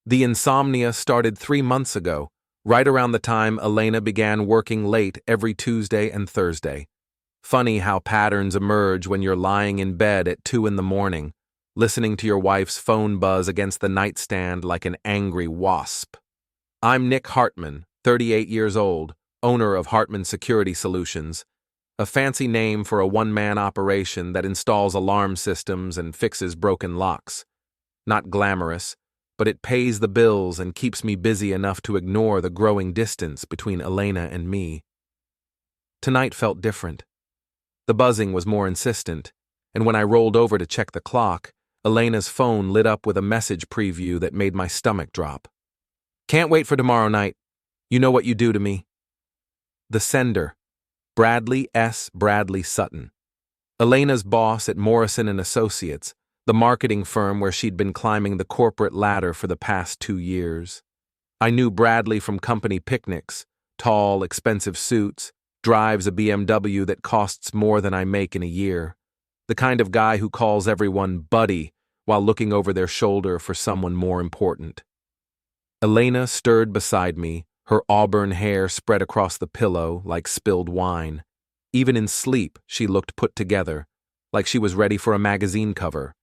The insomnia started 3 months ago, right around the time Elena began working late every Tuesday and Thursday. Funny how patterns emerge when you're lying in bed at 2 in the morning, listening to your wife's phone buzz against the nightstand like an angry wasp. I'm Nick Hartman, 38 years old, owner of Hartman Security Solutions, a fancy name for a one-man operation that installs alarm systems and fixes broken locks. Not glamorous, but it pays the bills and keeps me busy enough to ignore the growing distance between Elena and me. Tonight felt different. The buzzing was more insistent, and when I rolled over to check the clock, Elena's phone lit up with a message preview that made my stomach drop. "Can't wait for tomorrow night. You know what you do to me." The sender, Bradley Sutton. Elena's boss at Morrison & Associates, the marketing firm where she'd been climbing the corporate ladder for the past 2 years. I knew Bradley from company picnics, tall, expensive suits, drives a BMW that costs more than I make in a year. The kind of guy who calls everyone buddy while looking over their shoulder for someone more important. Elena stirred beside me, her auburn hair spread across the pillow like spilled wine. Even in sleep, she looked put together, like she was ready for a magazine cover.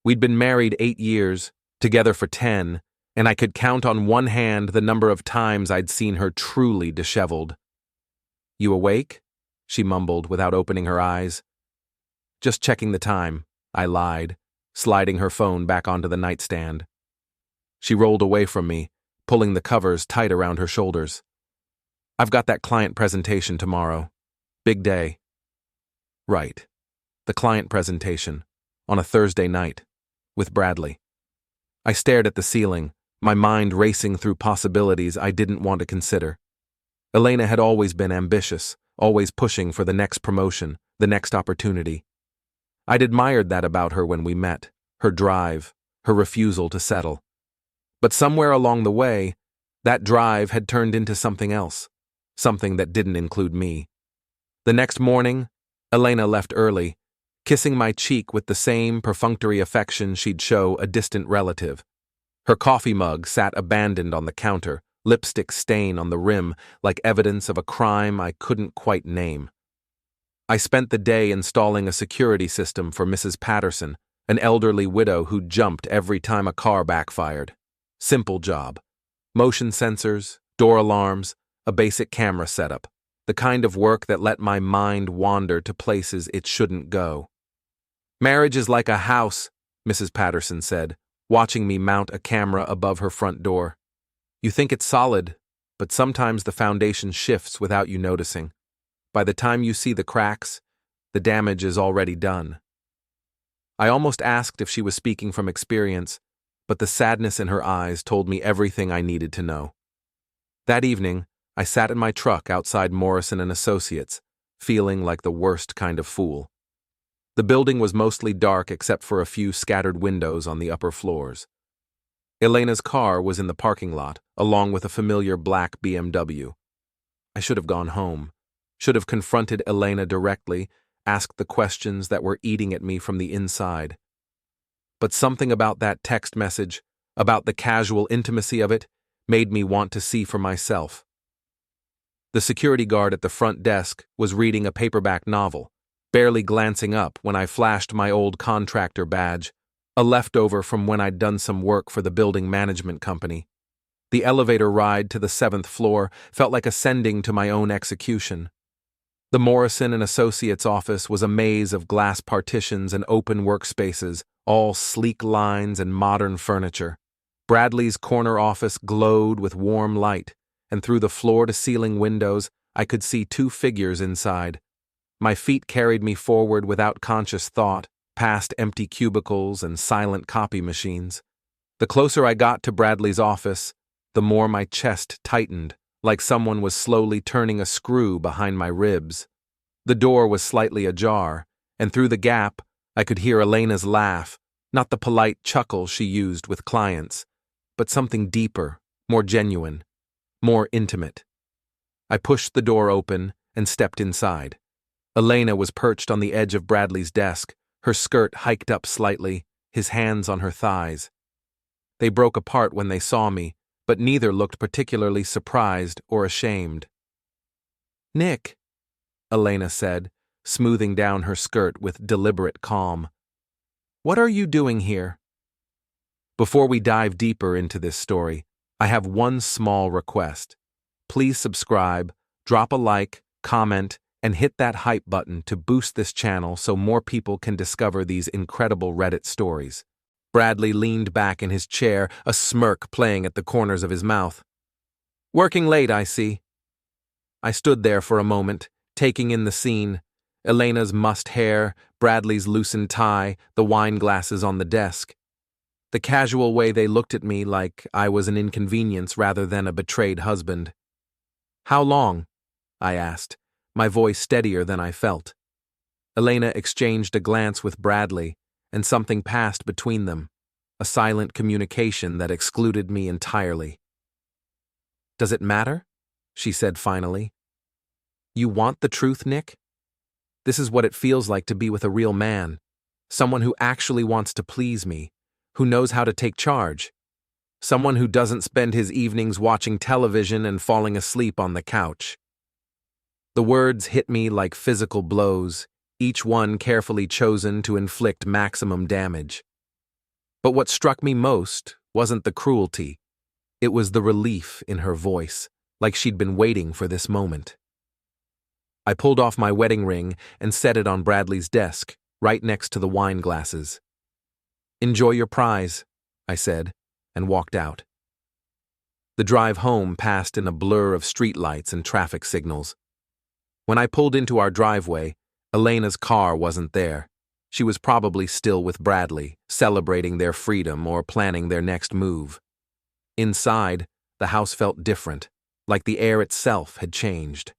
We'd been married 8 years, together for 10, and I could count on one hand the number of times I'd seen her truly disheveled. "You awake?" she mumbled without opening her eyes. "Just checking the time," I lied, sliding her phone back onto the nightstand. She rolled away from me, pulling the covers tight around her shoulders. "I've got that client presentation tomorrow. Big day." Right. The client presentation, on a Thursday night, with Bradley. I stared at the ceiling, my mind racing through possibilities I didn't want to consider. Elena had always been ambitious, always pushing for the next promotion, the next opportunity. I'd admired that about her when we met, her drive, her refusal to settle. But somewhere along the way, that drive had turned into something else, something that didn't include me. The next morning, Elena left early, kissing my cheek with the same perfunctory affection she'd show a distant relative. Her coffee mug sat abandoned on the counter, lipstick stain on the rim like evidence of a crime I couldn't quite name. I spent the day installing a security system for Mrs. Patterson, an elderly widow who jumped every time a car backfired. Simple job. Motion sensors, door alarms, a basic camera setup. The kind of work that let my mind wander to places it shouldn't go. "Marriage is like a house," Mrs. Patterson said, watching me mount a camera above her front door. "You think it's solid, but sometimes the foundation shifts without you noticing. By the time you see the cracks, the damage is already done." I almost asked if she was speaking from experience, but the sadness in her eyes told me everything I needed to know. That evening, I sat in my truck outside Morrison & Associates, feeling like the worst kind of fool. The building was mostly dark except for a few scattered windows on the upper floors. Elena's car was in the parking lot, along with a familiar black BMW. I should have gone home, should have confronted Elena directly, asked the questions that were eating at me from the inside. But something about that text message, about the casual intimacy of it, made me want to see for myself. The security guard at the front desk was reading a paperback novel, barely glancing up when I flashed my old contractor badge, a leftover from when I'd done some work for the building management company. The elevator ride to the 7th floor felt like ascending to my own execution. The Morrison & Associates office was a maze of glass partitions and open workspaces, all sleek lines and modern furniture. Bradley's corner office glowed with warm light, and through the floor-to-ceiling windows, I could see 2 figures inside. My feet carried me forward without conscious thought, past empty cubicles and silent copy machines. The closer I got to Bradley's office, the more my chest tightened, like someone was slowly turning a screw behind my ribs. The door was slightly ajar, and through the gap, I could hear Elena's laugh, not the polite chuckle she used with clients, but something deeper, more genuine, more intimate. I pushed the door open and stepped inside. Elena was perched on the edge of Bradley's desk, her skirt hiked up slightly, his hands on her thighs. They broke apart when they saw me, but neither looked particularly surprised or ashamed. "Nick," Elena said, smoothing down her skirt with deliberate calm. "What are you doing here?" Before we dive deeper into this story, I have one small request. Please subscribe, drop a like, comment, and hit that hype button to boost this channel so more people can discover these incredible Reddit stories. Bradley leaned back in his chair, a smirk playing at the corners of his mouth. "Working late, I see." I stood there for a moment, taking in the scene. Elena's mussed hair, Bradley's loosened tie, the wine glasses on the desk. The casual way they looked at me like I was an inconvenience rather than a betrayed husband. "How long?" I asked, my voice steadier than I felt. Elena exchanged a glance with Bradley, and something passed between them, a silent communication that excluded me entirely. "Does it matter?" she said finally. "You want the truth, Nick? This is what it feels like to be with a real man, someone who actually wants to please me, who knows how to take charge, someone who doesn't spend his evenings watching television and falling asleep on the couch." The words hit me like physical blows, each one carefully chosen to inflict maximum damage. But what struck me most wasn't the cruelty. It was the relief in her voice, like she'd been waiting for this moment. I pulled off my wedding ring and set it on Bradley's desk, right next to the wine glasses. "Enjoy your prize," I said, and walked out. The drive home passed in a blur of streetlights and traffic signals. When I pulled into our driveway, Elena's car wasn't there. She was probably still with Bradley, celebrating their freedom or planning their next move. Inside, the house felt different, like the air itself had changed.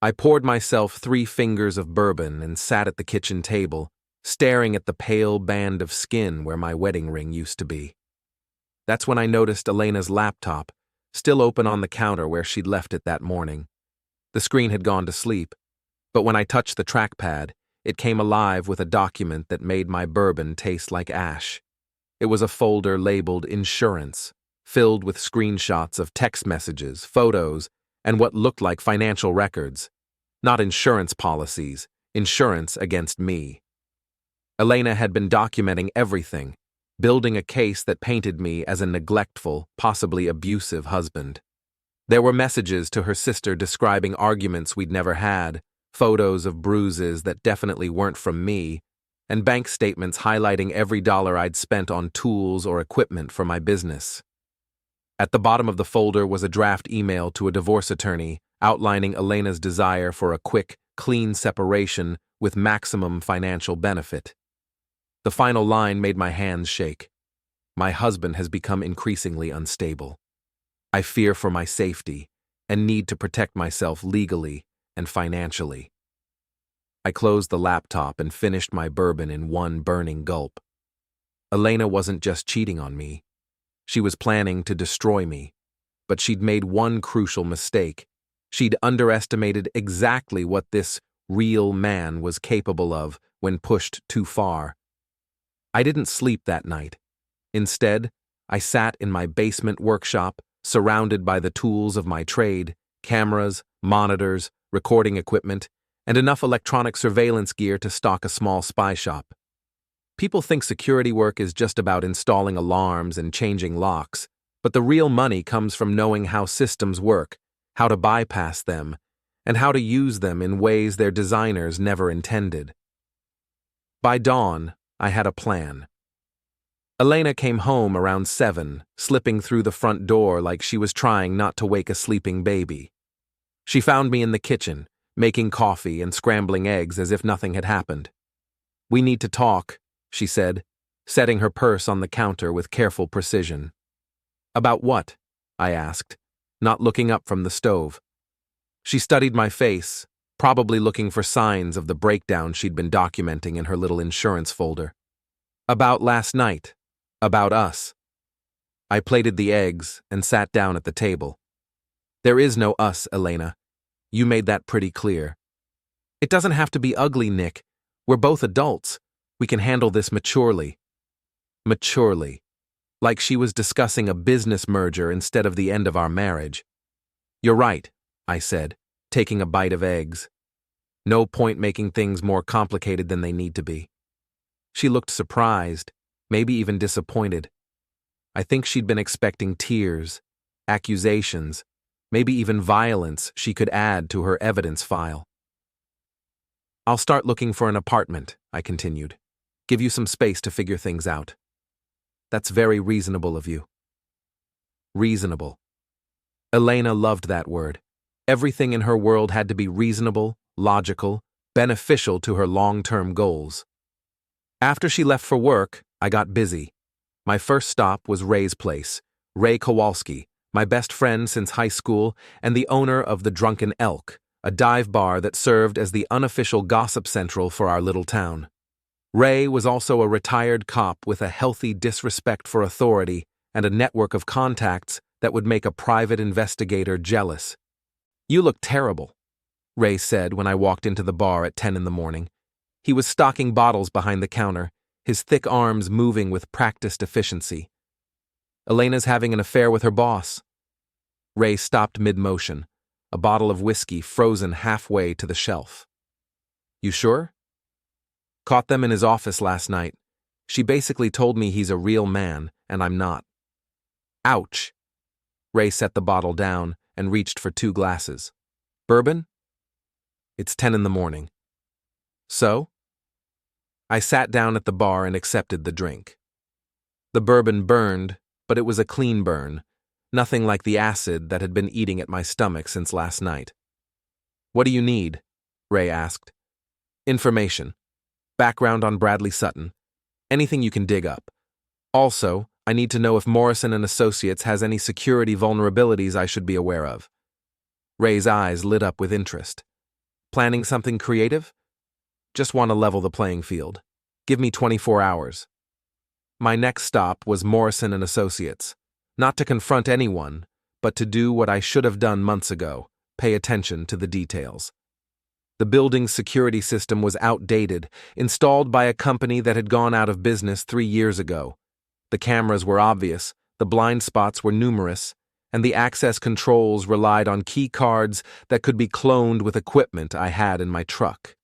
I poured myself 3 fingers of bourbon and sat at the kitchen table, staring at the pale band of skin where my wedding ring used to be. That's when I noticed Elena's laptop, still open on the counter where she'd left it that morning. The screen had gone to sleep, but when I touched the trackpad, it came alive with a document that made my bourbon taste like ash. It was a folder labeled Insurance, filled with screenshots of text messages, photos, and what looked like financial records. Not insurance policies, insurance against me. Elena had been documenting everything, building a case that painted me as a neglectful, possibly abusive husband. There were messages to her sister describing arguments we'd never had, photos of bruises that definitely weren't from me, and bank statements highlighting every dollar I'd spent on tools or equipment for my business. At the bottom of the folder was a draft email to a divorce attorney outlining Elena's desire for a quick, clean separation with maximum financial benefit. The final line made my hands shake. My husband has become increasingly unstable. I fear for my safety and need to protect myself legally and financially. I closed the laptop and finished my bourbon in one burning gulp. Elena wasn't just cheating on me. She was planning to destroy me, but she'd made one crucial mistake. She'd underestimated exactly what this real man was capable of when pushed too far. I didn't sleep that night. Instead, I sat in my basement workshop, surrounded by the tools of my trade, cameras, monitors, recording equipment, and enough electronic surveillance gear to stock a small spy shop. People think security work is just about installing alarms and changing locks, but the real money comes from knowing how systems work, how to bypass them, and how to use them in ways their designers never intended. By dawn, I had a plan. Elena came home around 7, slipping through the front door like she was trying not to wake a sleeping baby. She found me in the kitchen, making coffee and scrambling eggs as if nothing had happened. "We need to talk," she said, setting her purse on the counter with careful precision. "About what?" I asked, not looking up from the stove. She studied my face, probably looking for signs of the breakdown she'd been documenting in her little insurance folder. "About last night. About us." I plated the eggs and sat down at the table. "There is no us, Elena. You made that pretty clear. It doesn't have to be ugly, Nick. We're both adults. We can handle this maturely." Maturely. like she was discussing a business merger instead of the end of our marriage. "You're right," I said, taking a bite of eggs. No point making things more complicated than they need to be. She looked surprised, maybe even disappointed. I think she'd been expecting tears, accusations, maybe even violence she could add to her evidence file. "I'll start looking for an apartment," I continued. "Give you some space to figure things out." "That's very reasonable of you." Reasonable. Elena loved that word. Everything in her world had to be reasonable, logical, beneficial to her long-term goals. After she left for work, I got busy. My first stop was Ray's place, Ray Kowalski, my best friend since high school and the owner of the Drunken Elk, a dive bar that served as the unofficial gossip central for our little town. Ray was also a retired cop with a healthy disrespect for authority and a network of contacts that would make a private investigator jealous. "You look terrible," Ray said when I walked into the bar at 10 in the morning. He was stocking bottles behind the counter, his thick arms moving with practiced efficiency. "Elena's having an affair with her boss." Ray stopped mid-motion, a bottle of whiskey frozen halfway to the shelf. "You sure?" "Caught them in his office last night. She basically told me he's a real man, and I'm not." "Ouch." Ray set the bottle down and reached for 2 glasses. "Bourbon?" "It's 10 in the morning." "So?" I sat down at the bar and accepted the drink. The bourbon burned, but it was a clean burn, nothing like the acid that had been eating at my stomach since last night. "What do you need?" Ray asked. "Information. Background on Bradley Sutton. Anything you can dig up. Also, I need to know if Morrison & Associates has any security vulnerabilities I should be aware of." Ray's eyes lit up with interest. "Planning something creative?" "Just want to level the playing field. Give me 24 hours. My next stop was Morrison & Associates. Not to confront anyone, but to do what I should have done months ago, pay attention to the details. The building's security system was outdated, installed by a company that had gone out of business 3 years ago. The cameras were obvious, the blind spots were numerous, and the access controls relied on key cards that could be cloned with equipment I had in my truck.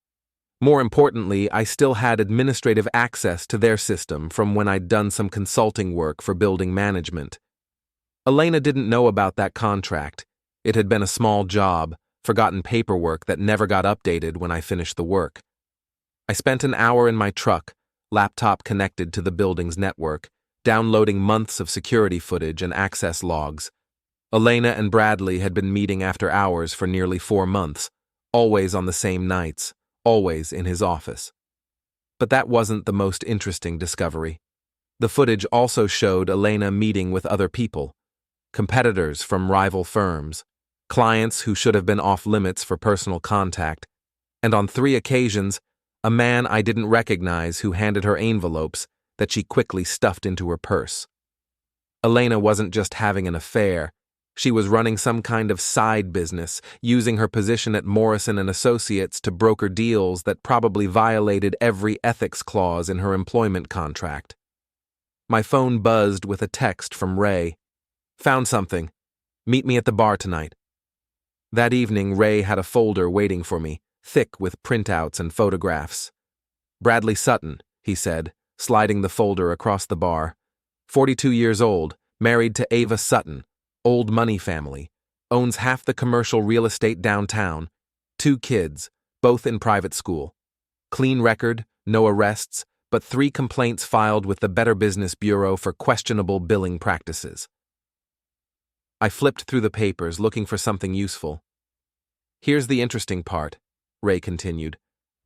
More importantly, I still had administrative access to their system from when I'd done some consulting work for building management. Elena didn't know about that contract. It had been a small job, forgotten paperwork that never got updated when I finished the work. I spent an hour in my truck, laptop connected to the building's network, downloading months of security footage and access logs. Elena and Bradley had been meeting after hours for nearly 4 months, always on the same nights, always in his office. But that wasn't the most interesting discovery. The footage also showed Elena meeting with other people, competitors from rival firms, clients who should have been off limits for personal contact, and on 3 occasions, a man I didn't recognize who handed her envelopes that she quickly stuffed into her purse. Elena wasn't just having an affair. She was running some kind of side business, using her position at Morrison & Associates to broker deals that probably violated every ethics clause in her employment contract. My phone buzzed with a text from Ray. "Found something. Meet me at the bar tonight." That evening, Ray had a folder waiting for me, thick with printouts and photographs. "Bradley Sutton," he said, sliding the folder across the bar. 42 years old, married to Ava Sutton. Old money family, owns half the commercial real estate downtown, 2 kids, both in private school. Clean record, no arrests, but 3 complaints filed with the Better Business Bureau for questionable billing practices. I flipped through the papers looking for something useful. "Here's the interesting part," Ray continued.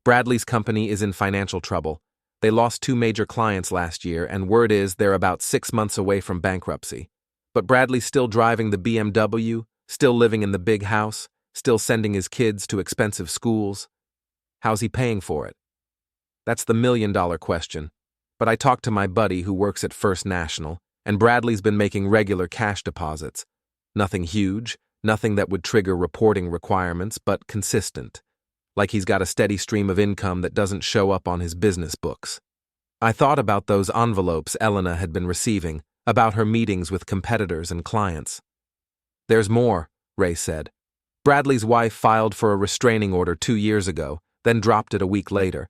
"Bradley's company is in financial trouble. They lost 2 major clients last year, and word is they're about 6 months away from bankruptcy. But Bradley's still driving the BMW, still living in the big house, still sending his kids to expensive schools. How's he paying for it? That's the million-dollar question. But I talked to my buddy who works at First National, and Bradley's been making regular cash deposits. Nothing huge, nothing that would trigger reporting requirements, but consistent. Like he's got a steady stream of income that doesn't show up on his business books." I thought about those envelopes Elena had been receiving, about her meetings with competitors and clients. "There's more," Ray said. "Bradley's wife filed for a restraining order 2 years ago, then dropped it a week later.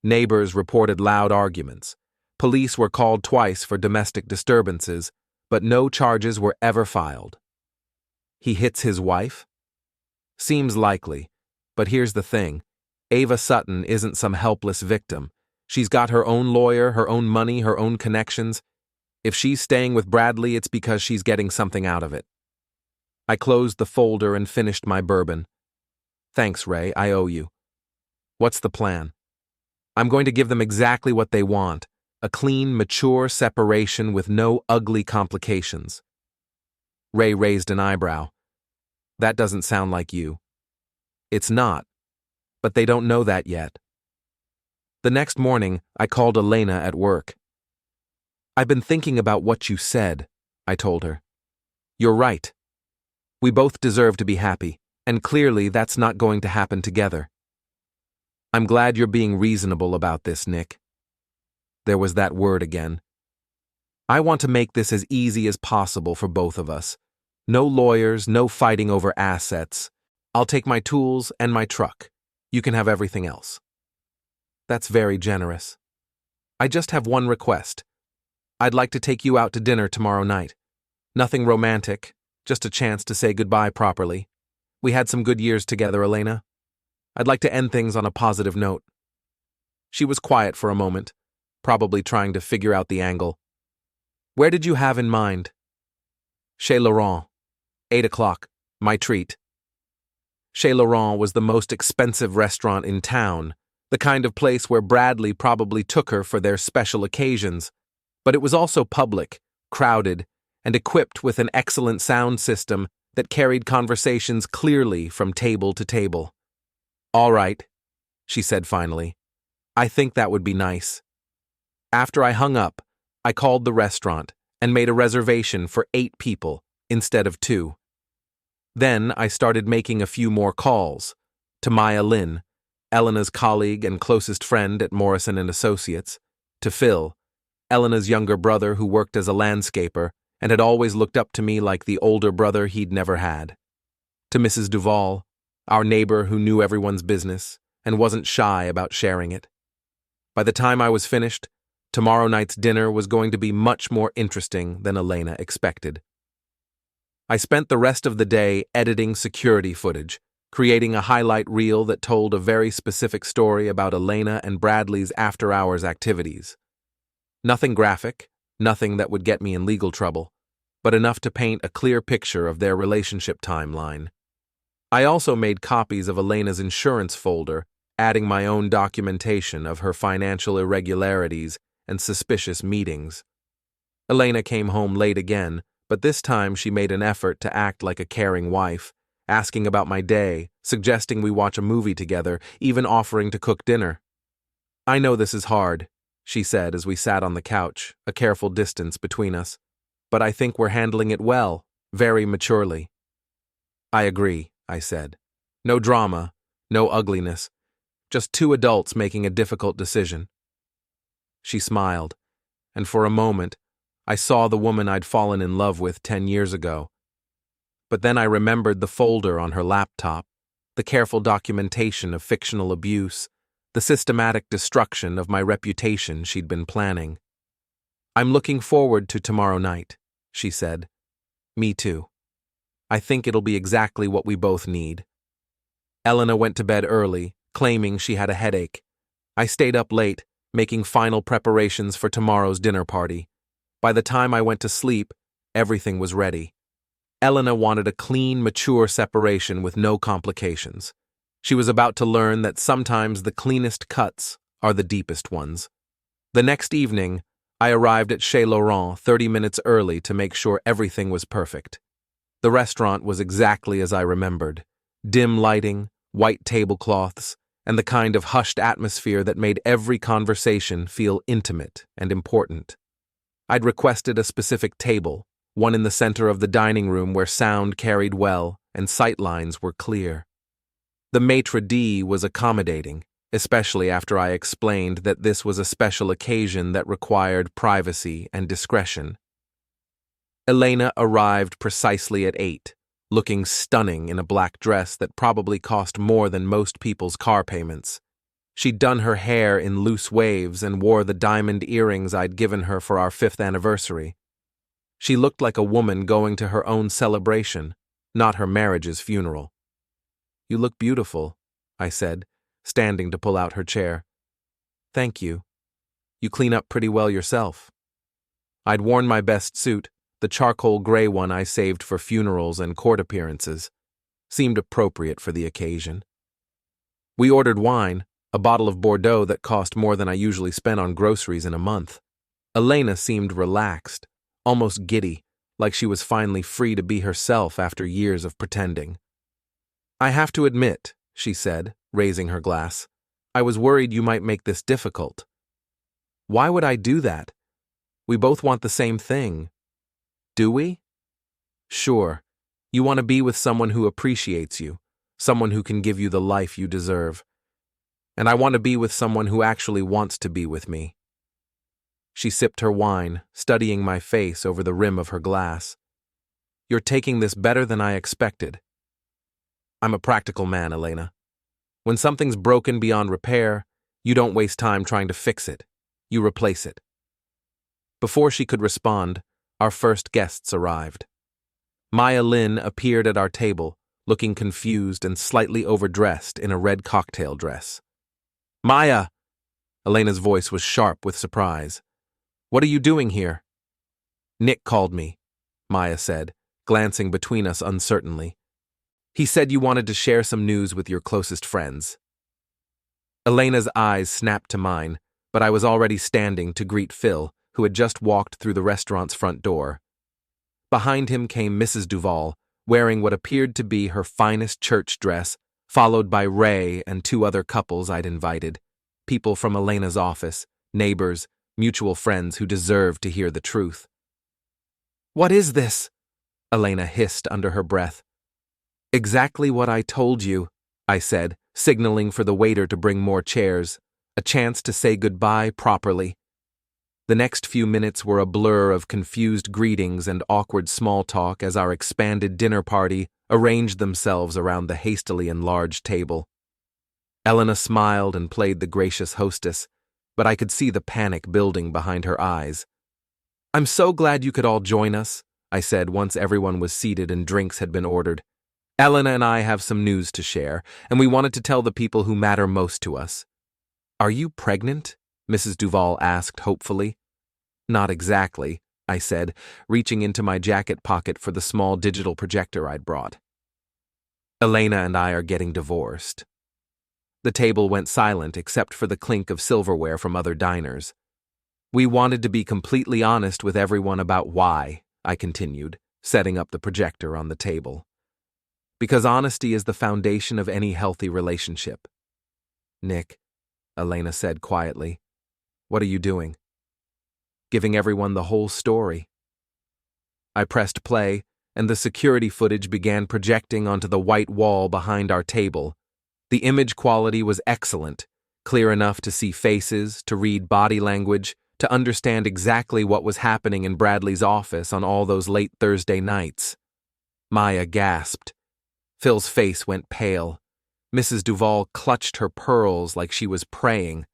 Neighbors reported loud arguments. Police were called twice for domestic disturbances, but no charges were ever filed." "He hits his wife?" "Seems likely. But here's the thing. Ava Sutton isn't some helpless victim. She's got her own lawyer, her own money, her own connections. If she's staying with Bradley, it's because she's getting something out of it." I closed the folder and finished my bourbon. "Thanks, Ray, I owe you." "What's the plan?" "I'm going to give them exactly what they want, a clean, mature separation with no ugly complications." Ray raised an eyebrow. "That doesn't sound like you." "It's not, but they don't know that yet." The next morning, I called Elena at work. "I've been thinking about what you said," I told her. "You're right. We both deserve to be happy, and clearly that's not going to happen together." "I'm glad you're being reasonable about this, Nick." There was that word again. "I want to make this as easy as possible for both of us. No lawyers, no fighting over assets. I'll take my tools and my truck. You can have everything else." "That's very generous. I just have one request. I'd like to take you out to dinner tomorrow night. Nothing romantic, just a chance to say goodbye properly. We had some good years together, Elena. I'd like to end things on a positive note." She was quiet for a moment, probably trying to figure out the angle. "Where did you have in mind?" "Chez Laurent. 8 o'clock. My treat." Chez Laurent was the most expensive restaurant in town, the kind of place where Bradley probably took her for their special occasions, but it was also public, crowded, and equipped with an excellent sound system that carried conversations clearly from table to table. "All right," she said finally. "I think that would be nice." After I hung up, I called the restaurant and made a reservation for 8 people instead of 2. Then I started making a few more calls to Maya Lynn, Elena's colleague and closest friend at Morrison & Associates, to Phil, Elena's younger brother who worked as a landscaper and had always looked up to me like the older brother he'd never had, to Mrs. Duval, our neighbor who knew everyone's business and wasn't shy about sharing it. By the time I was finished, tomorrow night's dinner was going to be much more interesting than Elena expected. I spent the rest of the day editing security footage, creating a highlight reel that told a very specific story about Elena and Bradley's after-hours activities. Nothing graphic, nothing that would get me in legal trouble, but enough to paint a clear picture of their relationship timeline. I also made copies of Elena's insurance folder, adding my own documentation of her financial irregularities and suspicious meetings. Elena came home late again, but this time she made an effort to act like a caring wife, asking about my day, suggesting we watch a movie together, even offering to cook dinner. "I know this is hard," she said as we sat on the couch, a careful distance between us, "but I think we're handling it well, very maturely." "I agree," I said. "No drama, no ugliness, just 2 adults making a difficult decision." She smiled, and for a moment, I saw the woman I'd fallen in love with 10 years ago. But then I remembered the folder on her laptop, the careful documentation of fictional abuse, the systematic destruction of my reputation she'd been planning. "I'm looking forward to tomorrow night," she said. "Me too. I think it'll be exactly what we both need." Elena went to bed early, claiming she had a headache. I stayed up late, making final preparations for tomorrow's dinner party. By the time I went to sleep, everything was ready. Elena wanted a clean, mature separation with no complications. She was about to learn that sometimes the cleanest cuts are the deepest ones. The next evening, I arrived at Chez Laurent 30 minutes early to make sure everything was perfect. The restaurant was exactly as I remembered. Dim lighting, white tablecloths, and the kind of hushed atmosphere that made every conversation feel intimate and important. I'd requested a specific table, one in the center of the dining room where sound carried well and sightlines were clear. The maitre d' was accommodating, especially after I explained that this was a special occasion that required privacy and discretion. Elena arrived precisely at 8, looking stunning in a black dress that probably cost more than most people's car payments. She'd done her hair in loose waves and wore the diamond earrings I'd given her for our 5th anniversary. She looked like a woman going to her own celebration, not her marriage's funeral. "You look beautiful," I said, standing to pull out her chair. "Thank you. You clean up pretty well yourself." I'd worn my best suit, the charcoal gray one I saved for funerals and court appearances. Seemed appropriate for the occasion. We ordered wine, a bottle of Bordeaux that cost more than I usually spend on groceries in a month. Elena seemed relaxed, almost giddy, like she was finally free to be herself after years of pretending. "I have to admit," she said, raising her glass, "I was worried you might make this difficult." "Why would I do that? We both want the same thing. Do we?" "Sure. You want to be with someone who appreciates you, someone who can give you the life you deserve. And I want to be with someone who actually wants to be with me." She sipped her wine, studying my face over the rim of her glass. "You're taking this better than I expected." "I'm a practical man, Elena. When something's broken beyond repair, you don't waste time trying to fix it. You replace it." Before she could respond, our first guests arrived. Maya Lynn appeared at our table, looking confused and slightly overdressed in a red cocktail dress. "Maya!" Elena's voice was sharp with surprise. "What are you doing here?" "Nick called me," Maya said, glancing between us uncertainly. "He said you wanted to share some news with your closest friends." Elena's eyes snapped to mine, but I was already standing to greet Phil, who had just walked through the restaurant's front door. Behind him came Mrs. Duval, wearing what appeared to be her finest church dress, followed by Ray and 2 other couples I'd invited, people from Elena's office, neighbors, mutual friends who deserved to hear the truth. "What is this?" Elena hissed under her breath. "Exactly what I told you," I said, signaling for the waiter to bring more chairs, a chance to say goodbye properly. The next few minutes were a blur of confused greetings and awkward small talk as our expanded dinner party arranged themselves around the hastily enlarged table. Elena smiled and played the gracious hostess, but I could see the panic building behind her eyes. "I'm so glad you could all join us," I said once everyone was seated and drinks had been ordered. "Elena and I have some news to share, and we wanted to tell the people who matter most to us." "Are you pregnant?" Mrs. Duval asked hopefully. "Not exactly," I said, reaching into my jacket pocket for the small digital projector I'd brought. "Elena and I are getting divorced." The table went silent except for the clink of silverware from other diners. "We wanted to be completely honest with everyone about why," I continued, setting up the projector on the table. "Because honesty is the foundation of any healthy relationship." "Nick," Elena said quietly, "what are you doing?" "Giving everyone the whole story." I pressed play, and the security footage began projecting onto the white wall behind our table. The image quality was excellent, clear enough to see faces, to read body language, to understand exactly what was happening in Bradley's office on all those late Thursday nights. Maya gasped. Phil's face went pale. Mrs. Duval clutched her pearls like she was praying.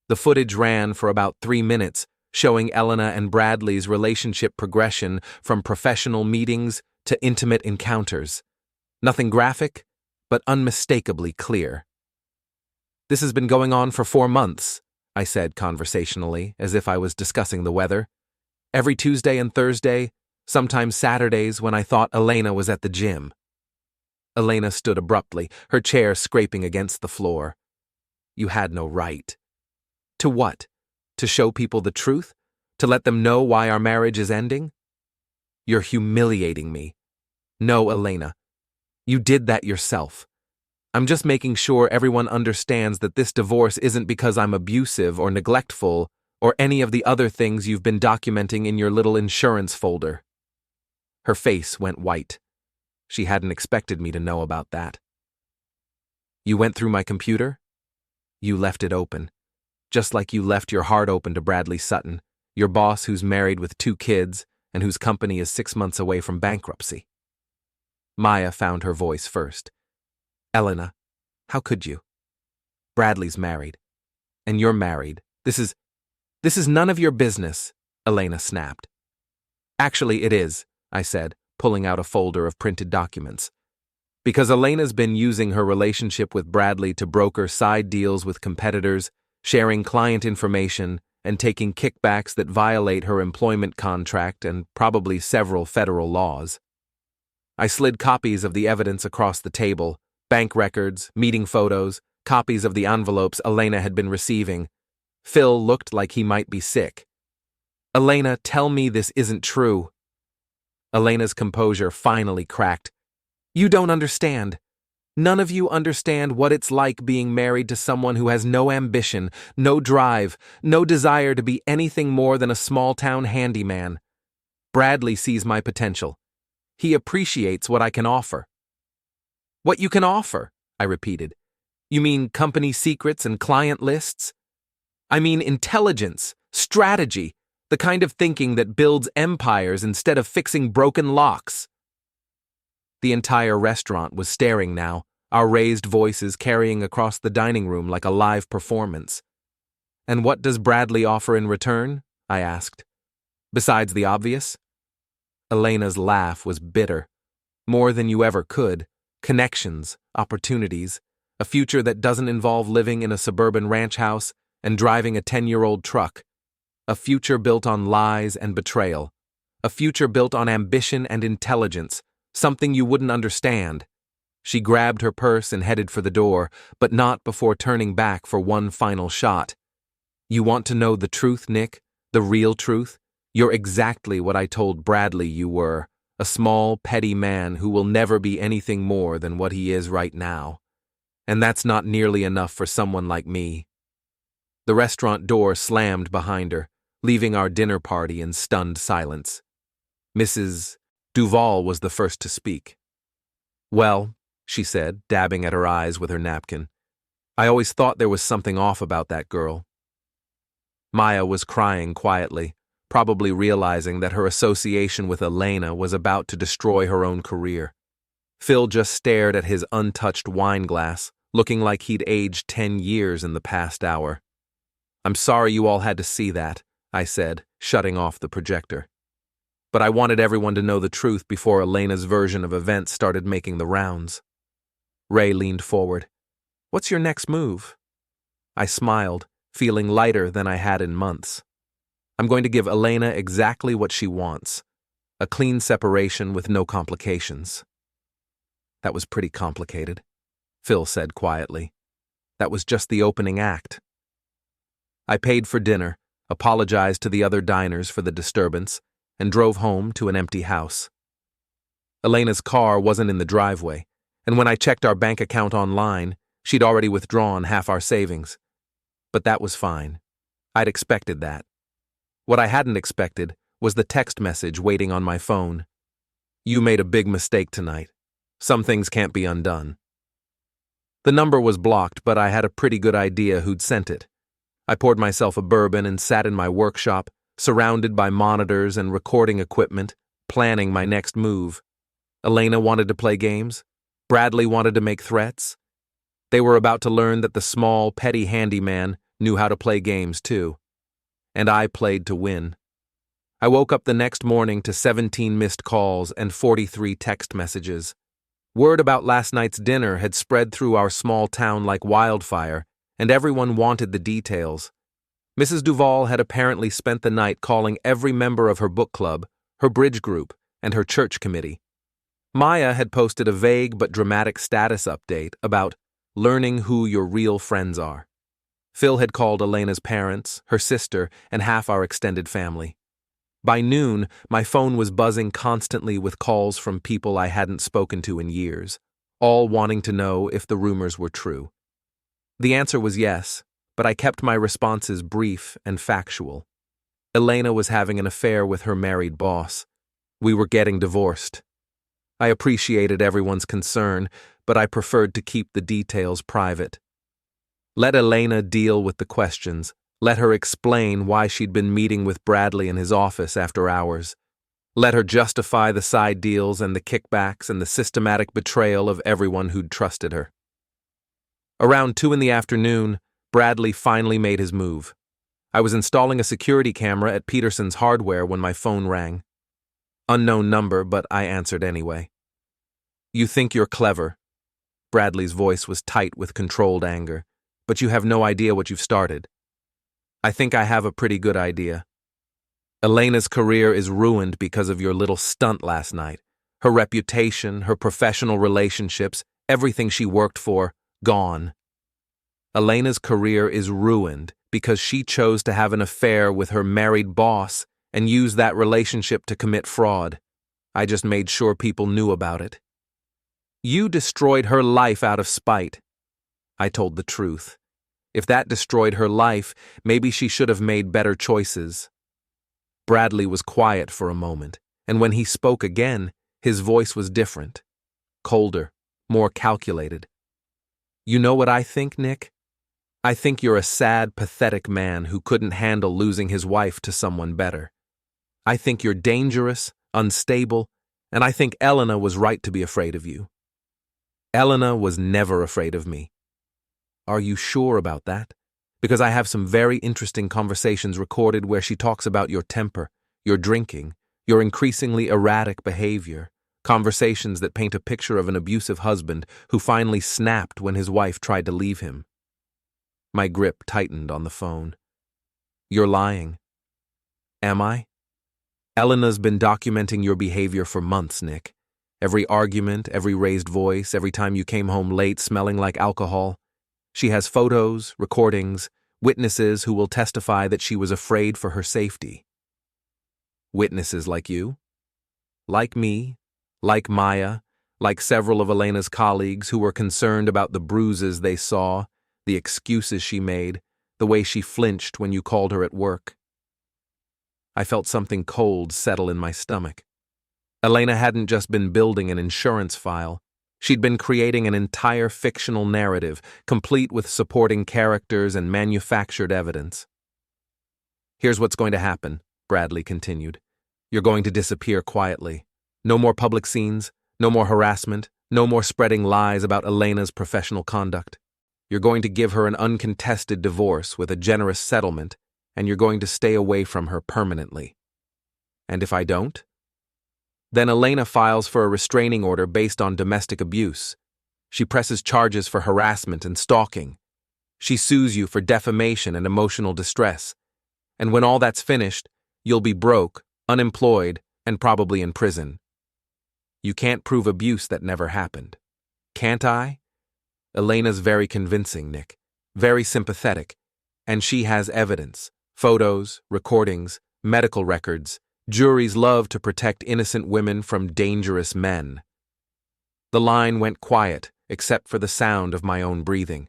The footage ran for about 3 minutes, showing Elena and Bradley's relationship progression from professional meetings to intimate encounters. Nothing graphic, but unmistakably clear. "This has been going on for 4 months," I said conversationally, as if I was discussing the weather. "Every Tuesday and Thursday, sometimes Saturdays when I thought Elena was at the gym." Elena stood abruptly, her chair scraping against the floor. "You had no right." "To what? To show people the truth? To let them know why our marriage is ending?" "You're humiliating me." "No, Elena. You did that yourself. I'm just making sure everyone understands that this divorce isn't because I'm abusive or neglectful or any of the other things you've been documenting in your little insurance folder." Her face went white. She hadn't expected me to know about that. "You went through my computer? You left it open. Just like you left your heart open to Bradley Sutton, your boss who's married with 2 kids, and whose company is 6 months away from bankruptcy. Maya found her voice first. Elena, how could you? Bradley's married. And you're married. This is none of your business, Elena snapped. Actually, it is, I said, pulling out a folder of printed documents. Because Elena's been using her relationship with Bradley to broker side deals with competitors, sharing client information, and taking kickbacks that violate her employment contract and probably several federal laws. I slid copies of the evidence across the table, bank records, meeting photos, copies of the envelopes Elena had been receiving. Phil looked like he might be sick. Elena, tell me this isn't true. Elena's composure finally cracked. You don't understand. None of you understand what it's like being married to someone who has no ambition, no drive, no desire to be anything more than a small-town handyman. Bradley sees my potential. He appreciates what I can offer. What you can offer, I repeated. You mean company secrets and client lists? I mean intelligence, strategy, the kind of thinking that builds empires instead of fixing broken locks. The entire restaurant was staring now, our raised voices carrying across the dining room like a live performance. And what does Bradley offer in return? I asked. Besides the obvious? Elena's laugh was bitter. More than you ever could. Connections, opportunities, a future that doesn't involve living in a suburban ranch house and driving a 10-year-old truck. A future built on lies and betrayal. A future built on ambition and intelligence, something you wouldn't understand. She grabbed her purse and headed for the door, but not before turning back for one final shot. You want to know the truth, Nick? The real truth? You're exactly what I told Bradley you were, a small, petty man who will never be anything more than what he is right now. And that's not nearly enough for someone like me. The restaurant door slammed behind her, leaving our dinner party in stunned silence. Mrs. Duval was the first to speak. Well, she said, dabbing at her eyes with her napkin, I always thought there was something off about that girl. Maya was crying quietly, probably realizing that her association with Elena was about to destroy her own career. Phil just stared at his untouched wine glass, looking like he'd aged 10 years in the past hour. I'm sorry you all had to see that, I said, shutting off the projector. But I wanted everyone to know the truth before Elena's version of events started making the rounds. Ray leaned forward. What's your next move? I smiled, feeling lighter than I had in months. I'm going to give Elena exactly what she wants. A clean separation with no complications. That was pretty complicated, Phil said quietly. That was just the opening act. I paid for dinner, apologized to the other diners for the disturbance, and drove home to an empty house. Elena's car wasn't in the driveway, and when I checked our bank account online, she'd already withdrawn half our savings. But that was fine. I'd expected that. What I hadn't expected was the text message waiting on my phone. You made a big mistake tonight. Some things can't be undone. The number was blocked, but I had a pretty good idea who'd sent it. I poured myself a bourbon and sat in my workshop, surrounded by monitors and recording equipment, planning my next move. Elena wanted to play games. Bradley wanted to make threats. They were about to learn that the small, petty handyman knew how to play games too. And I played to win. I woke up the next morning to 17 missed calls and 43 text messages. Word about last night's dinner had spread through our small town like wildfire, and everyone wanted the details. Mrs. Duval had apparently spent the night calling every member of her book club, her bridge group, and her church committee. Maya had posted a vague but dramatic status update about learning who your real friends are. Phil had called Elena's parents, her sister, and half our extended family. By noon, my phone was buzzing constantly with calls from people I hadn't spoken to in years, all wanting to know if the rumors were true. The answer was yes, but I kept my responses brief and factual. Elena was having an affair with her married boss. We were getting divorced. I appreciated everyone's concern, but I preferred to keep the details private. Let Elena deal with the questions. Let her explain why she'd been meeting with Bradley in his office after hours. Let her justify the side deals and the kickbacks and the systematic betrayal of everyone who'd trusted her. Around 2 in the afternoon, Bradley finally made his move. I was installing a security camera at Peterson's Hardware when my phone rang. Unknown number, but I answered anyway. "You think you're clever." Bradley's voice was tight with controlled anger. "But you have no idea what you've started." "I think I have a pretty good idea. Elena's career is ruined because of your little stunt last night. Her reputation, her professional relationships, everything she worked for, gone. Elena's career is ruined because she chose to have an affair with her married boss and use that relationship to commit fraud. I just made sure people knew about it. You destroyed her life out of spite." I told the truth. If that destroyed her life, maybe she should have made better choices. Bradley was quiet for a moment, and when he spoke again, his voice was different, colder, more calculated. "You know what I think, Nick? I think you're a sad, pathetic man who couldn't handle losing his wife to someone better. I think you're dangerous, unstable, and I think Elena was right to be afraid of you." "Elena was never afraid of me." "Are you sure about that? Because I have some very interesting conversations recorded where she talks about your temper, your drinking, your increasingly erratic behavior, conversations that paint a picture of an abusive husband who finally snapped when his wife tried to leave him." My grip tightened on the phone. "You're lying." "Am I?" "Elena's been documenting your behavior for months, Nick. Every argument, every raised voice, every time you came home late smelling like alcohol. She has photos, recordings, witnesses who will testify that she was afraid for her safety." "Witnesses like you? Like me, like Maya, like several of Elena's colleagues who were concerned about the bruises they saw, the excuses she made, the way she flinched when you called her at work." I felt something cold settle in my stomach. Elena hadn't just been building an insurance file. She'd been creating an entire fictional narrative, complete with supporting characters and manufactured evidence. "Here's what's going to happen," Bradley continued. "You're going to disappear quietly. No more public scenes, no more harassment, no more spreading lies about Elena's professional conduct. You're going to give her an uncontested divorce with a generous settlement, and you're going to stay away from her permanently. And if I don't? Then Elena files for a restraining order based on domestic abuse. She presses charges for harassment and stalking. She sues you for defamation and emotional distress. And when all that's finished, you'll be broke, unemployed, and probably in prison. You can't prove abuse that never happened. Can't I? Elena's very convincing, Nick. Very sympathetic. And she has evidence. Photos, recordings, medical records. Juries love to protect innocent women from dangerous men." The line went quiet, except for the sound of my own breathing.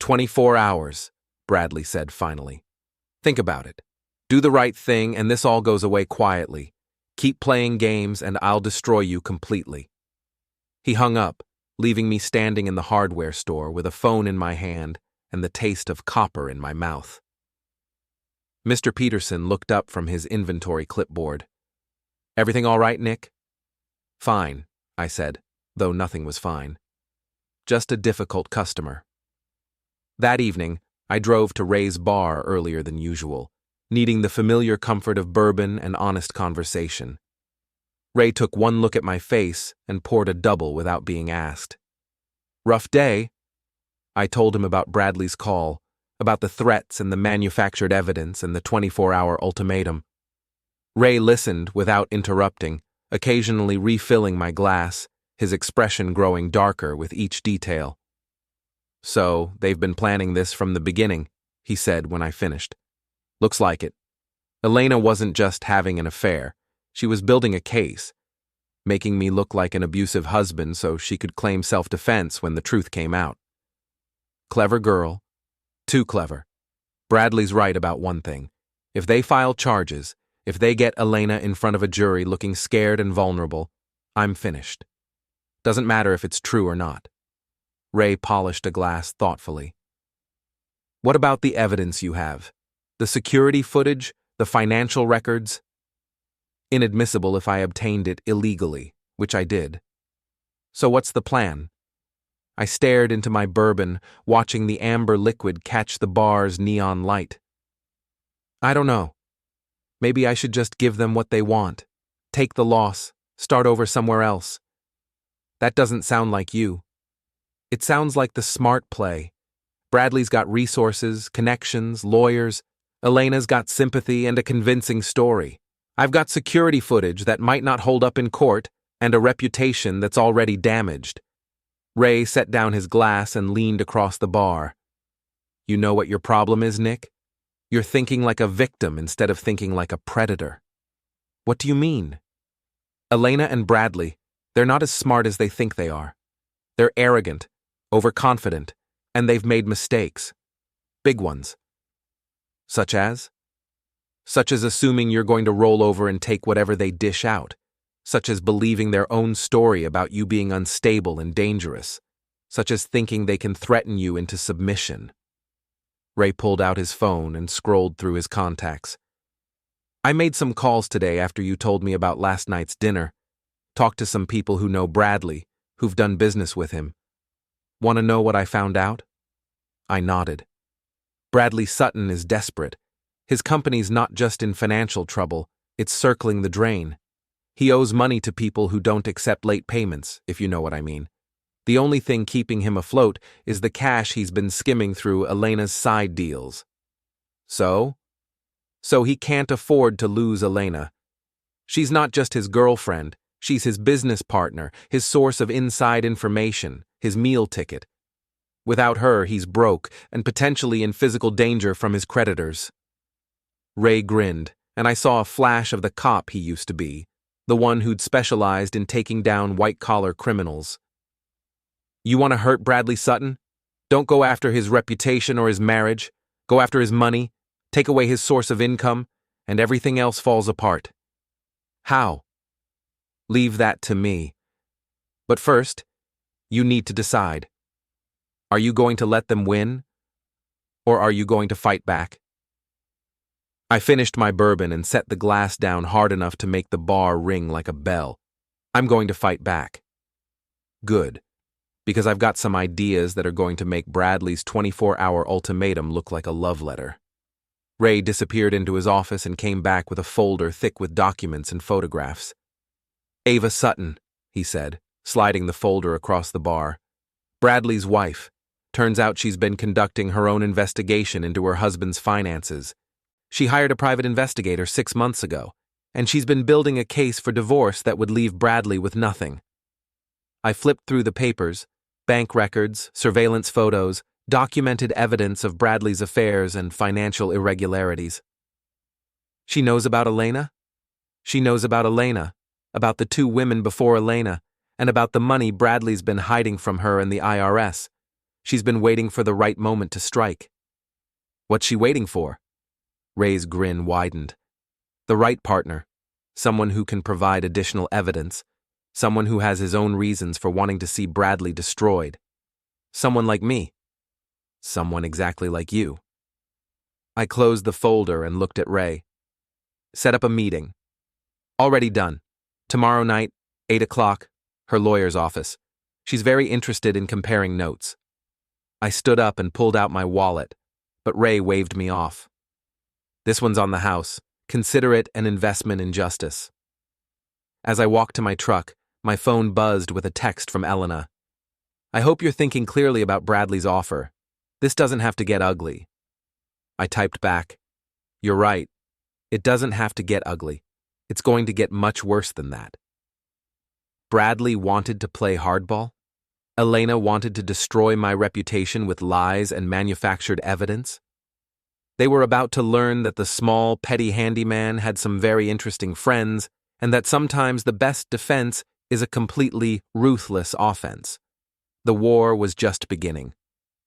24 hours, Bradley said finally. "Think about it. Do the right thing and this all goes away quietly. Keep playing games and I'll destroy you completely." He hung up, leaving me standing in the hardware store with a phone in my hand and the taste of copper in my mouth. Mr. Peterson looked up from his inventory clipboard. "Everything all right, Nick?" "Fine," I said, though nothing was fine. "Just a difficult customer." That evening, I drove to Ray's bar earlier than usual, needing the familiar comfort of bourbon and honest conversation. Ray took one look at my face and poured a double without being asked. "Rough day?" I told him about Bradley's call, about the threats and the manufactured evidence and the 24-hour ultimatum. Ray listened without interrupting, occasionally refilling my glass, his expression growing darker with each detail. "So, they've been planning this from the beginning," he said when I finished. "Looks like it. Elena wasn't just having an affair. She was building a case, making me look like an abusive husband so she could claim self-defense when the truth came out. Clever girl. Too clever. Bradley's right about one thing. If they file charges, if they get Elena in front of a jury looking scared and vulnerable, I'm finished. Doesn't matter if it's true or not." Ray polished a glass thoughtfully. "What about the evidence you have? The security footage? The financial records?" Inadmissible if I obtained it illegally, which I did. So what's the plan? I stared into my bourbon, watching the amber liquid catch the bar's neon light. I don't know. Maybe I should just give them what they want. Take the loss, start over somewhere else. That doesn't sound like you. It sounds like the smart play. Bradley's got resources, connections, lawyers. Elena's got sympathy and a convincing story. I've got security footage that might not hold up in court and a reputation that's already damaged. Ray set down his glass and leaned across the bar. You know what your problem is, Nick? You're thinking like a victim instead of thinking like a predator. What do you mean? Elena and Bradley, they're not as smart as they think they are. They're arrogant, overconfident, and they've made mistakes. Big ones. Such as? Such as assuming you're going to roll over and take whatever they dish out. Such as believing their own story about you being unstable and dangerous. Such as thinking they can threaten you into submission. Ray pulled out his phone and scrolled through his contacts. I made some calls today after you told me about last night's dinner. Talked to some people who know Bradley, who've done business with him. Want to know what I found out? I nodded. Bradley Sutton is desperate. His company's not just in financial trouble, it's circling the drain. He owes money to people who don't accept late payments, if you know what I mean. The only thing keeping him afloat is the cash he's been skimming through Elena's side deals. So he can't afford to lose Elena. She's not just his girlfriend, she's his business partner, his source of inside information, his meal ticket. Without her, he's broke and potentially in physical danger from his creditors. Ray grinned, and I saw a flash of the cop he used to be, the one who'd specialized in taking down white-collar criminals. You want to hurt Bradley Sutton? Don't go after his reputation or his marriage. Go after his money, take away his source of income, and everything else falls apart. How? Leave that to me. But first, you need to decide. Are you going to let them win? Or are you going to fight back? I finished my bourbon and set the glass down hard enough to make the bar ring like a bell. I'm going to fight back. Good. Because I've got some ideas that are going to make Bradley's 24-hour ultimatum look like a love letter. Ray disappeared into his office and came back with a folder thick with documents and photographs. Ava Sutton, he said, sliding the folder across the bar. Bradley's wife. Turns out she's been conducting her own investigation into her husband's finances. She hired a private investigator 6 months ago, and she's been building a case for divorce that would leave Bradley with nothing. I flipped through the papers. Bank records, surveillance photos, documented evidence of Bradley's affairs and financial irregularities. She knows about Elena? She knows about Elena, about the 2 women before Elena, and about the money Bradley's been hiding from her and the IRS. She's been waiting for the right moment to strike. What's she waiting for? Ray's grin widened. The right partner, someone who can provide additional evidence, someone who has his own reasons for wanting to see Bradley destroyed. Someone like me. Someone exactly like you. I closed the folder and looked at Ray. Set up a meeting. Already done. Tomorrow night, 8 o'clock, her lawyer's office. She's very interested in comparing notes. I stood up and pulled out my wallet, but Ray waved me off. This one's on the house. Consider it an investment in justice. As I walked to my truck, my phone buzzed with a text from Elena. I hope you're thinking clearly about Bradley's offer. This doesn't have to get ugly. I typed back. You're right. It doesn't have to get ugly. It's going to get much worse than that. Bradley wanted to play hardball? Elena wanted to destroy my reputation with lies and manufactured evidence? They were about to learn that the small, petty handyman had some very interesting friends, and that sometimes the best defense is a completely ruthless offense. The war was just beginning.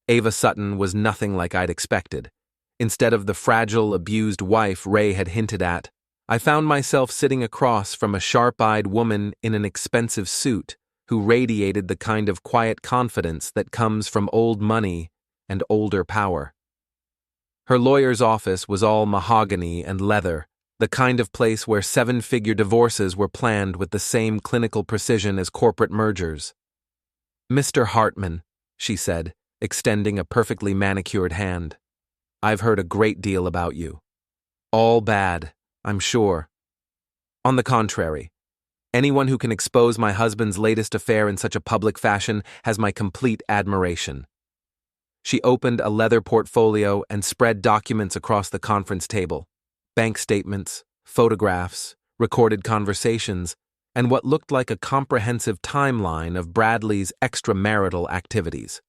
Ava Sutton was nothing like I'd expected. Instead of the fragile, abused wife Ray had hinted at, I found myself sitting across from a sharp-eyed woman in an expensive suit who radiated the kind of quiet confidence that comes from old money and older power. Her lawyer's office was all mahogany and leather, the kind of place where seven-figure divorces were planned with the same clinical precision as corporate mergers. "Mr. Hartman," she said, extending a perfectly manicured hand. "I've heard a great deal about you. All bad, I'm sure. On the contrary, anyone who can expose my husband's latest affair in such a public fashion has my complete admiration." She opened a leather portfolio and spread documents across the conference table: bank statements, photographs, recorded conversations, and what looked like a comprehensive timeline of Bradley's extramarital activities.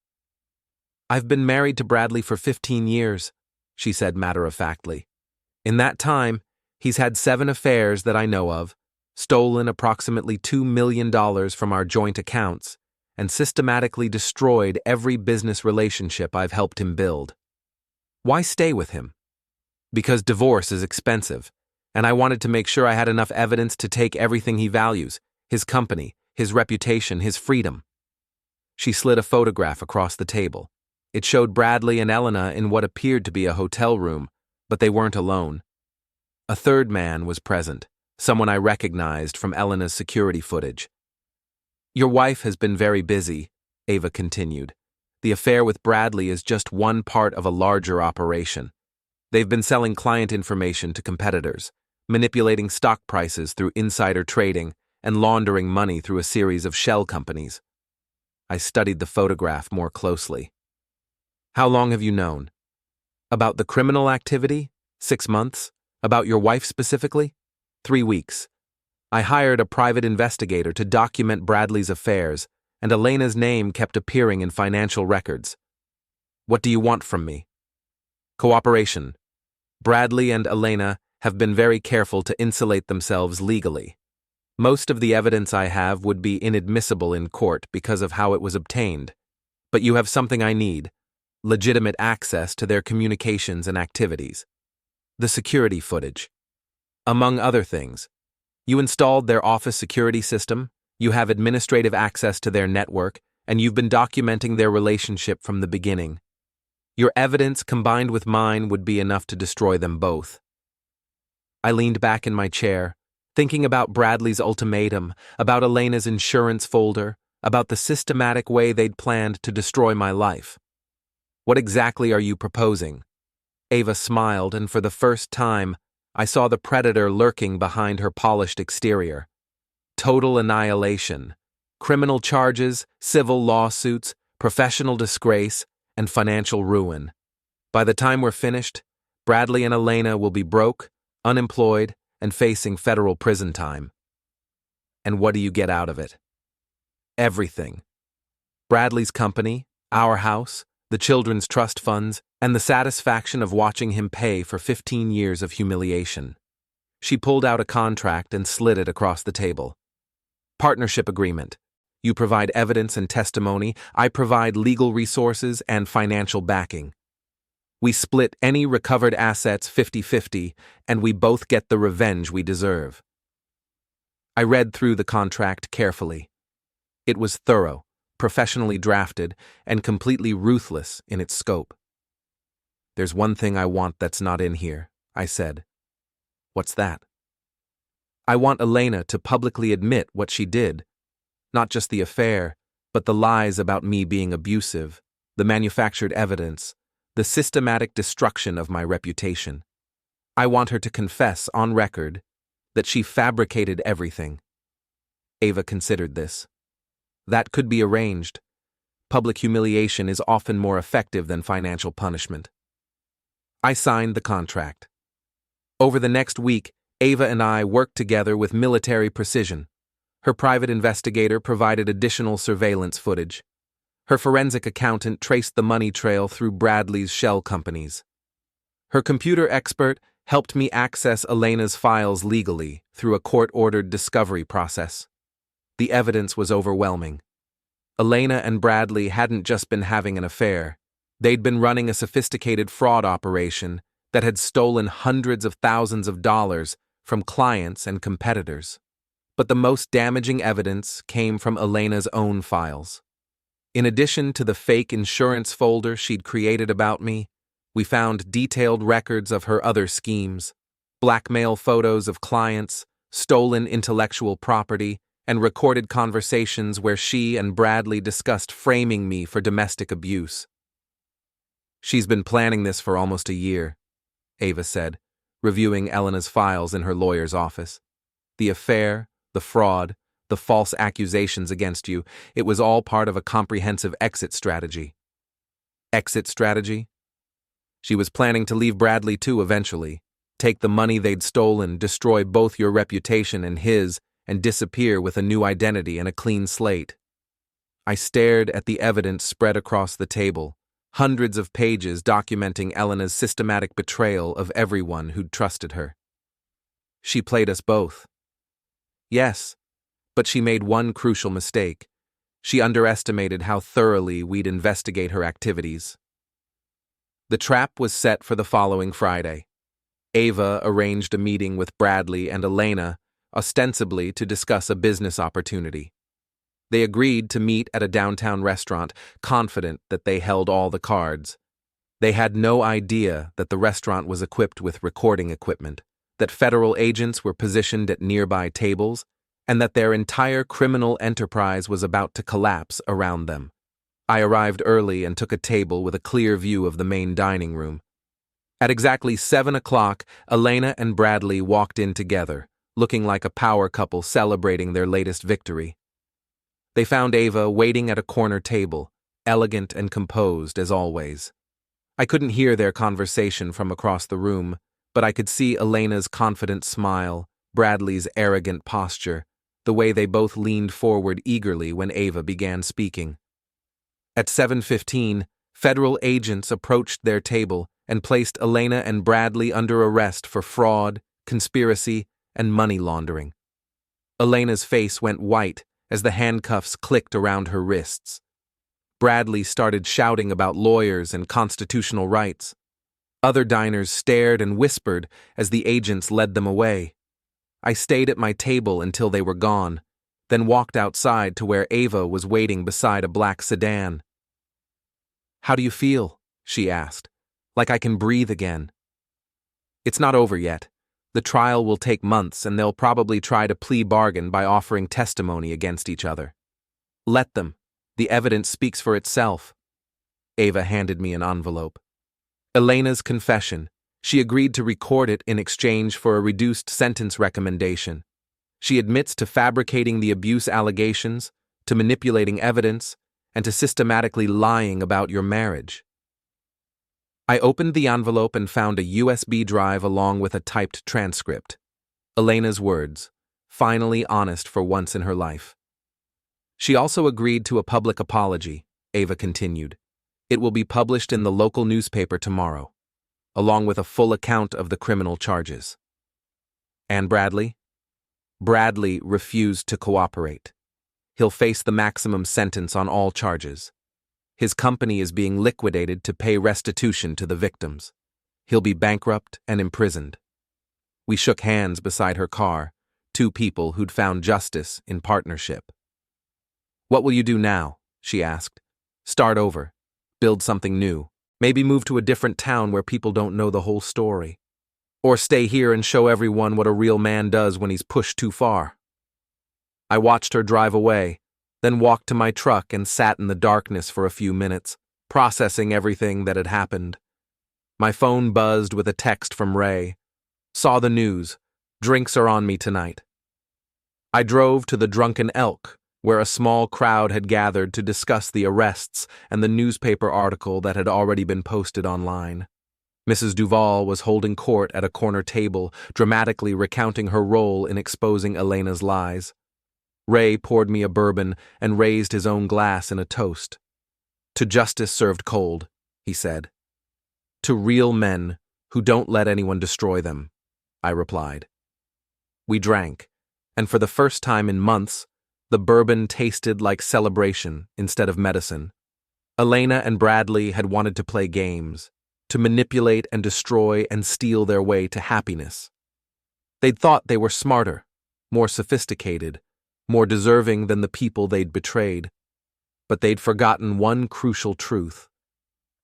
"I've been married to Bradley for 15 years, she said matter-of-factly. "In that time, he's had 7 affairs that I know of, stolen approximately $2 million from our joint accounts, and systematically destroyed every business relationship I've helped him build. Why stay with him? Because divorce is expensive, and I wanted to make sure I had enough evidence to take everything he values: his company, his reputation, his freedom." She slid a photograph across the table. It showed Bradley and Elena in what appeared to be a hotel room, but they weren't alone. A third man was present, someone I recognized from Elena's security footage. "Your wife has been very busy," Ava continued. "The affair with Bradley is just one part of a larger operation. They've been selling client information to competitors, manipulating stock prices through insider trading, and laundering money through a series of shell companies." I studied the photograph more closely. "How long have you known? About the criminal activity? 6 months? About your wife specifically? 3 weeks. I hired a private investigator to document Bradley's affairs, and Elena's name kept appearing in financial records. What do you want from me?" "Cooperation. Bradley and Elena have been very careful to insulate themselves legally. Most of the evidence I have would be inadmissible in court because of how it was obtained. But you have something I need: legitimate access to their communications and activities. The security footage. Among other things, you installed their office security system, you have administrative access to their network, and you've been documenting their relationship from the beginning. Your evidence combined with mine would be enough to destroy them both." I leaned back in my chair, thinking about Bradley's ultimatum, about Elena's insurance folder, about the systematic way they'd planned to destroy my life. "What exactly are you proposing?" Ava smiled, and for the first time, I saw the predator lurking behind her polished exterior. "Total annihilation. Criminal charges, civil lawsuits, professional disgrace, and financial ruin. By the time we're finished, Bradley and Elena will be broke, unemployed, and facing federal prison time." "And what do you get out of it?" "Everything. Bradley's company, our house, the children's trust funds, and the satisfaction of watching him pay for 15 years of humiliation." She pulled out a contract and slid it across the table. "Partnership agreement. You provide evidence and testimony, I provide legal resources and financial backing. We split any recovered assets 50-50, and we both get the revenge we deserve." I read through the contract carefully. It was thorough, professionally drafted, and completely ruthless in its scope. "There's one thing I want that's not in here," I said. "What's that?" "I want Elena to publicly admit what she did. Not just the affair, but the lies about me being abusive, the manufactured evidence, the systematic destruction of my reputation. I want her to confess on record that she fabricated everything." Ava considered this. "That could be arranged. Public humiliation is often more effective than financial punishment." I signed the contract. Over the next week, Ava and I worked together with military precision. Her private investigator provided additional surveillance footage. Her forensic accountant traced the money trail through Bradley's shell companies. Her computer expert helped me access Elena's files legally through a court-ordered discovery process. The evidence was overwhelming. Elena and Bradley hadn't just been having an affair. They'd been running a sophisticated fraud operation that had stolen hundreds of thousands of dollars from clients and competitors. But the most damaging evidence came from Elena's own files. In addition to the fake insurance folder she'd created about me, we found detailed records of her other schemes: Blackmail photos of clients, stolen intellectual property, and recorded conversations where she and Bradley discussed framing me for domestic abuse. "She's been planning this for almost a year," Ava said, reviewing Elena's files in her lawyer's office. "The affair, the fraud, the false accusations against you, it was all part of a comprehensive exit strategy." Exit strategy? She was planning to leave Bradley too eventually, take the money they'd stolen, destroy both your reputation and his, and disappear with a new identity and a clean slate. I stared at the evidence spread across the table, hundreds of pages documenting Elena's systematic betrayal of everyone who'd trusted her. She played us both. Yes, but she made one crucial mistake. She underestimated how thoroughly we'd investigate her activities. The trap was set for the following Friday. Ava arranged a meeting with Bradley and Elena, ostensibly to discuss a business opportunity. They agreed to meet at a downtown restaurant, confident that they held all the cards. They had no idea that the restaurant was equipped with recording equipment, that federal agents were positioned at nearby tables, and that their entire criminal enterprise was about to collapse around them. I arrived early and took a table with a clear view of the main dining room. At exactly 7 o'clock, Elena and Bradley walked in together, looking like a power couple celebrating their latest victory. They found Ava waiting at a corner table, elegant and composed as always. I couldn't hear their conversation from across the room, but I could see Elena's confident smile, Bradley's arrogant posture, the way they both leaned forward eagerly when Ava began speaking. At 7:15, federal agents approached their table and placed Elena and Bradley under arrest for fraud, conspiracy, and money laundering. Elena's face went white as the handcuffs clicked around her wrists. Bradley started shouting about lawyers and constitutional rights. Other diners stared and whispered as the agents led them away. I stayed at my table until they were gone, then walked outside to where Ava was waiting beside a black sedan. "How do you feel?" she asked. "Like I can breathe again." "It's not over yet. The trial will take months and they'll probably try to plea bargain by offering testimony against each other. Let them. The evidence speaks for itself." Ava handed me an envelope. Elena's confession. She agreed to record it in exchange for a reduced sentence recommendation. She admits to fabricating the abuse allegations, to manipulating evidence, and to systematically lying about your marriage. I opened the envelope and found a USB drive along with a typed transcript. Elena's words, finally honest for once in her life. She also agreed to a public apology, Ava continued. It will be published in the local newspaper tomorrow, along with a full account of the criminal charges. And Bradley? Bradley refused to cooperate. He'll face the maximum sentence on all charges. His company is being liquidated to pay restitution to the victims. He'll be bankrupt and imprisoned. We shook hands beside her car, two people who'd found justice in partnership. "What will you do now?" she asked. "Start over. Build something new. Maybe move to a different town where people don't know the whole story. Or stay here and show everyone what a real man does when he's pushed too far." I watched her drive away, then walked to my truck and sat in the darkness for a few minutes, processing everything that had happened. My phone buzzed with a text from Ray. "Saw the news. Drinks are on me tonight." I drove to the Drunken Elk, where a small crowd had gathered to discuss the arrests and the newspaper article that had already been posted online. Mrs. Duval was holding court at a corner table, dramatically recounting her role in exposing Elena's lies. Ray poured me a bourbon and raised his own glass in a toast. "To justice served cold," he said. "To real men who don't let anyone destroy them," I replied. We drank, and for the first time in months, the bourbon tasted like celebration instead of medicine. Elena and Bradley had wanted to play games, to manipulate and destroy and steal their way to happiness. They'd thought they were smarter, more sophisticated, more deserving than the people they'd betrayed. But they'd forgotten one crucial truth.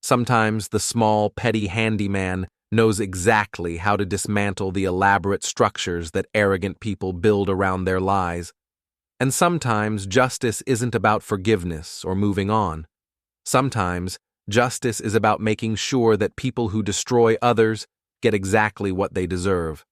Sometimes the small, petty handyman knows exactly how to dismantle the elaborate structures that arrogant people build around their lies. And sometimes justice isn't about forgiveness or moving on. Sometimes justice is about making sure that people who destroy others get exactly what they deserve.